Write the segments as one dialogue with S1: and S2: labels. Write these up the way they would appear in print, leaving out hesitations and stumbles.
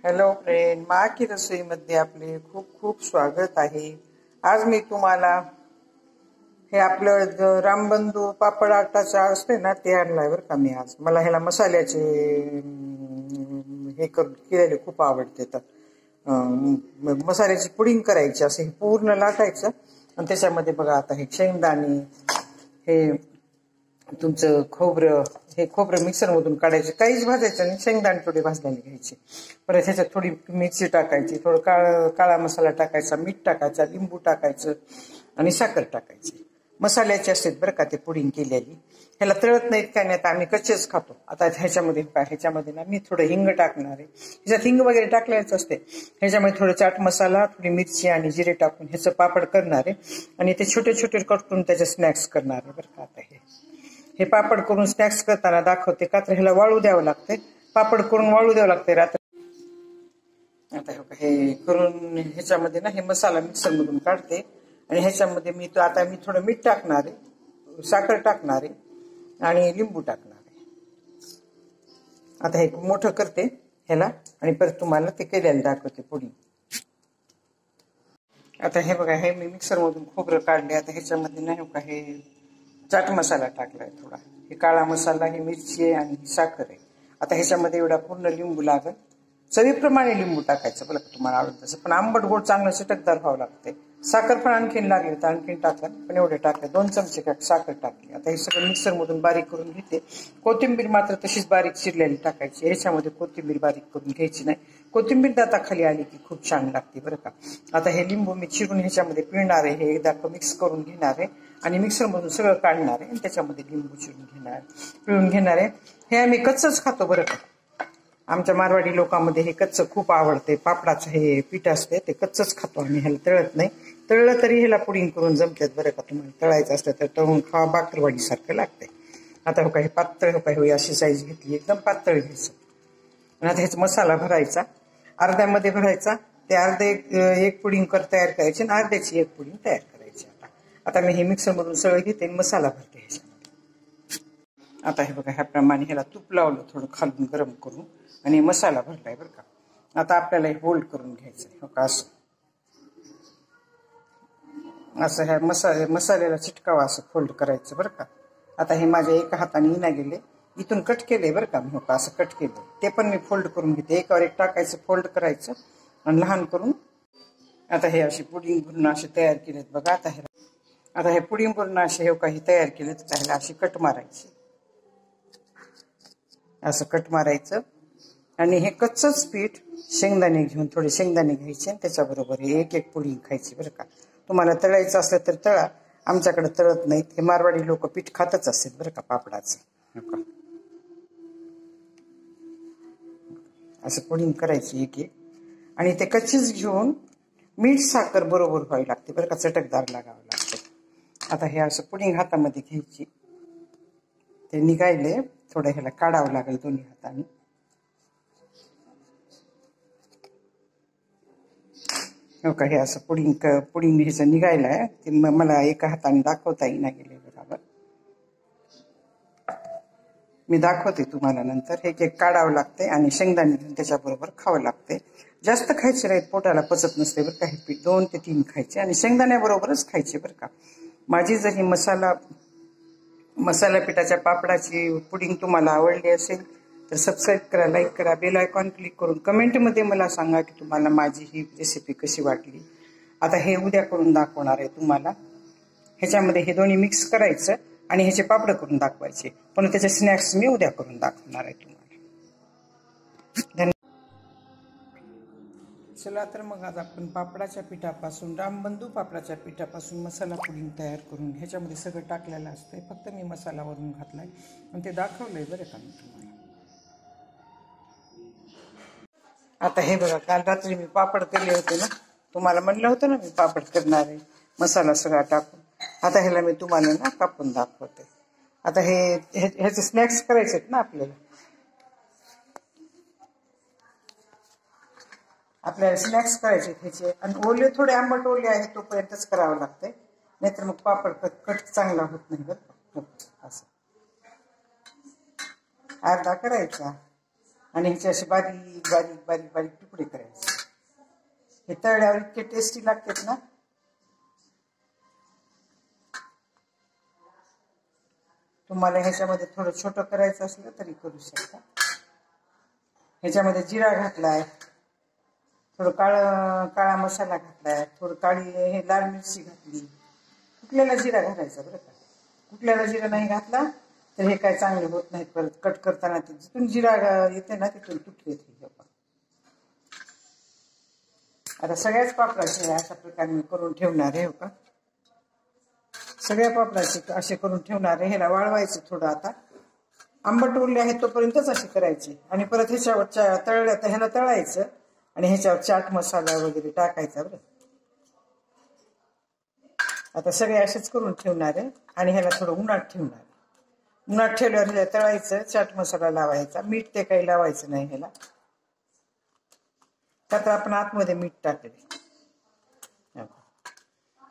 S1: Hello friend, मा की रसोईमध्ये आपले खूप खूप स्वागत आहे. आज मी तुम्हाला हे आपलं रामबंधू पापड आटाचा असते ना ते आणलाय बरं का. मी आज मला ह्याला मसाल्याचे हे करून केलेले खूप आवडते. तर मसाल्याची पुडिंग करायची, असं हे पूर्ण लाटायचं आणि त्याच्यामध्ये बघा आता हे शेंगदाणे, हे तुमचं खोबरं, हे खोबरं मिक्सरमधून काढायचं, काहीच भाजायचं नाही, शेंगदाणे थोडे भाजलेले घ्यायचे. परत ह्याच्यात थोडी मिरची टाकायची, थोडं काळा मसाला टाकायचा, मीठ टाकायचा, लिंबू टाकायचं आणि साखर टाकायची. मसाल्याचे असतात बरं का ते पुडिंग केलेली. ह्याला तळत नाहीत काय नाही, आम्ही कच्चेच खातो. आता ह्याच्यामध्ये ना मी थोडं हिंग टाकणार आहे. ह्याच्यात हिंग वगैरे टाकल्याच असते. ह्याच्यामध्ये थोडं चाट मसाला, थोडी मिरची आणि जिरे टाकून ह्याचं पापड करणार आहे आणि ते छोटे छोटे कट करून त्याचे स्नॅक्स करणार आहे बरं का. आता हे पापड करून स्नॅक्स करताना दाखवते का, तर ह्याला वाळू द्यावं लागते. पापड करून वाळू द्यावं लागते रात्री. आता हे करून ह्याच्यामध्ये ना हे मसाला मिक्सर मधून काढते आणि ह्याच्यामध्ये मी थोडं मीठ टाकणार आहे, साखर टाकणार आहे आणि लिंबू टाकणार आहे. आता हे मोठं करते ह्याला आणि परत तुम्हाला ते केलेलं दाखवते पुडी. आता हे बघा, हे मी मिक्सर मधून खोबरं काढले. आता ह्याच्यामध्ये नाही का हे चाट मसाला टाकलाय थोडा, हे काळा मसाला, ही मिरची आहे आणि ही साखर आहे. आता ह्याच्यामध्ये एवढा पूर्ण लिंबू लागेल. चवीप्रमाणे लिंबू टाकायचं बरं का, तुम्हाला आवडत तसं. पण आंबट गोड चांगलं चिटकदार व्हावं लागते. साखर पण आणखीन लागली तर आणखीन टाकलं, पण एवढे टाकले, 2 चमचे साखर टाकली. आता हे सगळं मिक्सर मधून बारीक करून घेते. कोथिंबीर मात्र तशीच बारीक चिरलेली टाकायची. ह्याच्यामध्ये कोथिंबीर बारीक करून घ्यायची नाही. कोथिंबीर दाताखाली आली की खूप छान लागते बरं का. आता हे लिंबू मी चिरून ह्याच्यामध्ये पिळणार आहे, हे एकदा मिक्स करून घेणार आहे आणि मिक्सर मधून सगळं काढणार आहे आणि त्याच्यामध्ये लिंबू चिरून घेणार आहे, पिळून घेणार आहे. हे आम्ही कच्चच खातो बरं का. आमच्या मारवाडी लोकांमध्ये हे कच्चं खूप आवडते. पापडाचं हे पीठ असते ते कच्चच खातो आम्ही, ह्याला तळत नाही. तळलं तरी ह्याला पुडिंग करून जमतात बरं का. तुम्हाला तळायचं असतं तर तळून खावा, बाकरवाडी सारखं लागते. आता हे पातळ हे अशी साईज घेतली, एकदम पातळ घ्यायचं. आणि आता ह्याचा मसाला भरायचा, अर्ध्यामध्ये भरायचा. ते एक पुडिंग तयार करायची आणि अर्ध्याची एक पुडिंग तयार करायची. आता मी हे मिक्सर मधून सगळं घेते आणि मसाला भरते ह्याच्यामध्ये. आता हे बघा, ह्याप्रमाणे ह्याला तूप लावलं थोडं खालून गरम करून आणि मसाला भरलाय बरं का. आता आपल्याला हे होल्ड करून घ्यायचं का, असं ह्या मसाल्याला चिटकावा असं फोल्ड करायचं बरं का. आता हे माझ्या एका हाताने इना गेले, इथून कट केले बरं का. मी असं कट केलं, ते पण मी फोल्ड करून घेते. एकावर एक टाकायचं, फोल्ड करायचं आणि लहान करून. आता हे अशी पुडिंग भरून असे तयार केलेत बघा. आता हे पुडिंग भरून असे हे काही तयार केले, तर ह्याला अशी कट मारायची, असं कट मारायचं. आणि हे कच्चंच पीठ शेंगदाणे घेऊन, थोडे शेंगदाणे घ्यायचे आणि त्याच्याबरोबर एक एक पुडिंग खायची बरं का. तुम्हाला तळायचं असलं तर तळा, आमच्याकडे तळत नाहीत. हे मारवाडी लोक पीठ खातच असतात बरं का पापडाचं. असं पुडिंग करायची एक एक आणि ते कच्चीच घेऊन मीठ साखर बरोबर व्हावी लागते बरं का, चटकदार लागावं लागतं. आता हे असं पुडिंग हातामध्ये घ्यायची, ते निघायले थोडं ह्याला काढावं लागेल दोन्ही हाताने. हो का, हे असं पुडिंग ह्याचं निघायला आहे. ते मला एका हाताने दाखवता येईना गेले बरोबर. मी दाखवते तुम्हाला नंतर. हे केक काढावं लागते आणि शेंगदाणे घेऊन त्याच्याबरोबर खावं लागते. जास्त खायचे नाहीत, पोटाला पचत नसते बरं का. हे पीठ 2 ते 3 खायचे आणि शेंगदाण्याबरोबरच खायचे बरं का. माझी जर ही मसाला पिठाच्या पापडाची पुडिंग तुम्हाला आवडली असेल तर सबस्क्राईब करा, लाईक करा, बेल आयकॉन क्लिक करून कमेंटमध्ये मला सांगा की तुम्हाला माझी ही रेसिपी कशी वाटली. आता हे उद्या करून दाखवणार आहे तुम्हाला. ह्याच्यामध्ये हे दोन्ही मिक्स करायचं आणि ह्याचे पापड करून दाखवायचे, पण त्याचे स्नॅक्स मी उद्या करून दाखवणार आहे तुम्हाला. धन्यवाद. चला तर मग आज आपण पापडाच्या पिठापासून, रामबंधू पापडाच्या पिठापासून मसाला पुडिंग तयार करून, ह्याच्यामध्ये सगळं टाकलेलं असतंय, फक्त मी मसाला वरून घातलाय आणि ते दाखवलंय बरं का मी तुम्हाला. आता हे बघा, काल रात्री मी पापड केले होते ना, तुम्हाला म्हणलं होतं ना मी पापड करणार आहे मसाला सगळा टाकून. आता ह्याला मी तुम्हाला ना कापून दाखवते. आता ह्याचे स्नॅक्स करायचे आहेत ना आपल्याला स्नॅक्स करायचे ह्याचे. आणि ओले, थोडे आंबट ओले आहे तोपर्यंतच करावं लागतंय, नाहीतर मग पापड कट चांगला होत नाही बरं. असं अर्धा करायचा आणि ह्याचे असे बारीक बारीक बारीक बारीक तुकडे करायचे. हे तळल्यावर इतके टेस्टी लागतात ना. तुम्हाला ह्याच्यामध्ये थोडं छोटं करायचं असलं तरी करू शकता. ह्याच्यामध्ये जिरा घातलाय, थोडं काळा मसाला घातलाय, थोडं काळी हे लाल मिरची घातली. कुठल्याला जिरा घालायचा बरं का. कुठल्याला जिरा नाही घातला तर हे काय चांगले होत नाहीत. परत कट करताना ते जिथून जिरा येते ना तिथून तुटले ते. आता सगळ्याच पापडाचे अशा प्रकारे मी करून ठेवणार आहे. हो का, सगळ्या पापडाचे असे करून ठेवणार आहे. ह्याला वाळवायचं थोडं. आता आंबट उरले आहे तोपर्यंतच असे करायचे. आणि परत ह्याच्यावर तळल्या तर ह्याला तळायचं आणि ह्याच्यावर चाट मसाला वगैरे टाकायचा बरं. आता सगळे असेच करून ठेवणार आहे आणि ह्याला थोडं उन्हात ठेवणार आहे. उन्हात ठेवल्यावर ह्याला तळायचं, चाट मसाला लावायचा. मीठ ते काही लावायचं नाही ह्याला, का तर आपण आतमध्ये मीठ टाकले.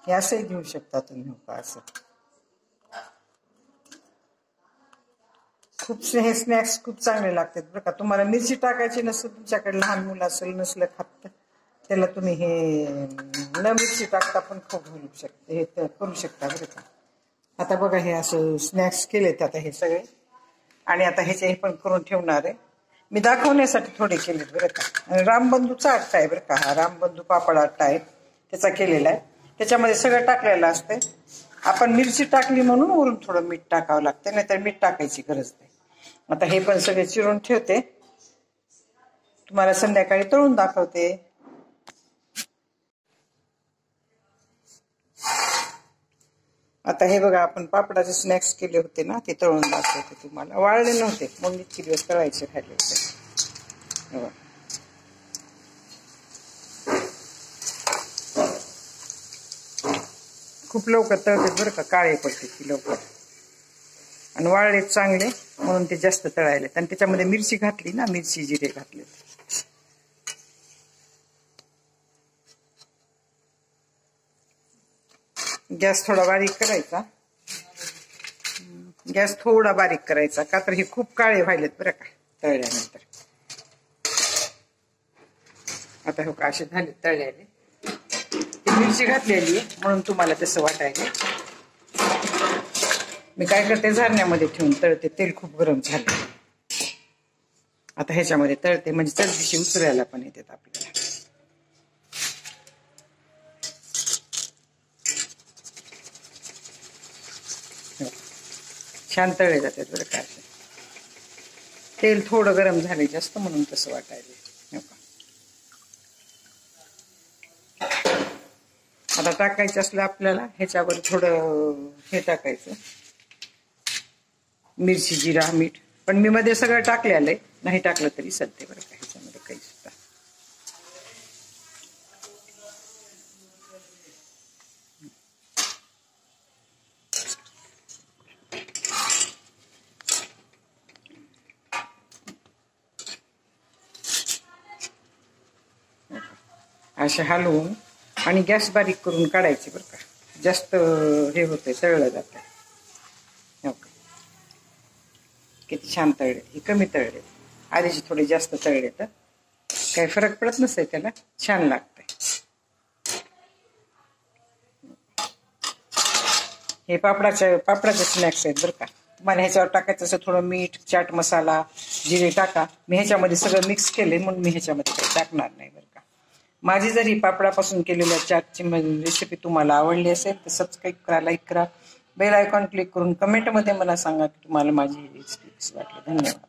S1: हे असंही घेऊ शकता तुम्ही. हो का, असं खूप हे स्नॅक्स खूप चांगले लागतात बरं का. तुम्हाला मिरची टाकायची नसेल, तुमच्याकडे लहान मुलं असेल नसलं खात, त्याला तुम्ही हे न मिरची टाकता पण खूप घालू शकता. हे करू शकता बरं का. आता बघा हे असं स्नॅक्स केलेत आता हे सगळे. आणि आता ह्याचे हे पण करून ठेवणार आहे. मी दाखवण्यासाठी थोडे केलेत बरं का. आणि रामबंधूचा आट्टा आहे बरं का. हा रामबंधू पापड आट्टा आहे, त्याचा केलेला आहे. त्याच्यामध्ये सगळं टाकलेलं असतंय. आपण मिरची टाकली म्हणून वरून थोडं मीठ टाकावं लागतं, नाहीतर मीठ टाकायची गरज नाही. आता हे पण सगळे चिरून ठेवते, तुम्हाला संध्याकाळी तळून दाखवते. आता हे बघा, आपण पापडाचे स्नॅक्स केले होते ना, ते तळून दाखवते तुम्हाला. वाळले नव्हते, मग इतके दिवस तळायचे राहिले होते. खूप लवकर तळतात बरं का, काळे पडते ती लवकर. आणि वाळले चांगले म्हणून ते जास्त तळायले. आणि त्याच्यामध्ये मिरची घातली ना, मिरची जिरे घातले. गॅस थोडा बारीक करायचा. गॅस थोडा बारीक करायचा, का तर हे खूप काळे व्हायलेत बरं का तळल्यानंतर. आता हो का असे झाले तळल्याने. मिरची घातलेली म्हणून तुम्हाला तसं वाटायला. मी काय करते, झारण्यामध्ये ठेवून तळते. तेल खूप गरम झाले. आता ह्याच्यामध्ये तळते म्हणजे चरबीशी उचलायला पण येतात आपल्याला. छान तळले जातात बरं का. तेल थोडं गरम झाले जास्त म्हणून तसं वाटायला. आता टाकायचं असलं आपल्याला ह्याच्यावर थोडं हे टाकायचं, मिरची जिरा मीठ. पण मी मध्ये सगळं टाकलेलं आहे, नाही टाकलं तरी चालते बरं का. ह्याच्यामध्ये काही सुद्धा असे हलवून आणि गॅस बारीक करून काढायचे बरं का. जास्त हे होते, तळलं जातं. किती छान तळले. हे कमी तळले, आधीचे थोडे जास्त तळले तर काही फरक पडत नसते त्याला, छान लागतंय. हे पापडाचे स्नॅक्स आहेत बरं का. तुम्हाला ह्याच्यावर टाकायचं असं थोडं मीठ, चाट मसाला, जिरे टाका. मी ह्याच्यामध्ये सगळं मिक्स केले म्हणून मी ह्याच्यामध्ये काही टाकणार नाही बरं का. माझी जर ही पापडापासून केलेल्या चाटची रेसिपी तुम्हाला आवडली असेल तर सबस्क्राईब करा, लाईक करा, बेल आयकॉन क्लिक करून कमेंटमध्ये मला सांगा की तुम्हाला माझी रेसिपी कशी वाटली. धन्यवाद.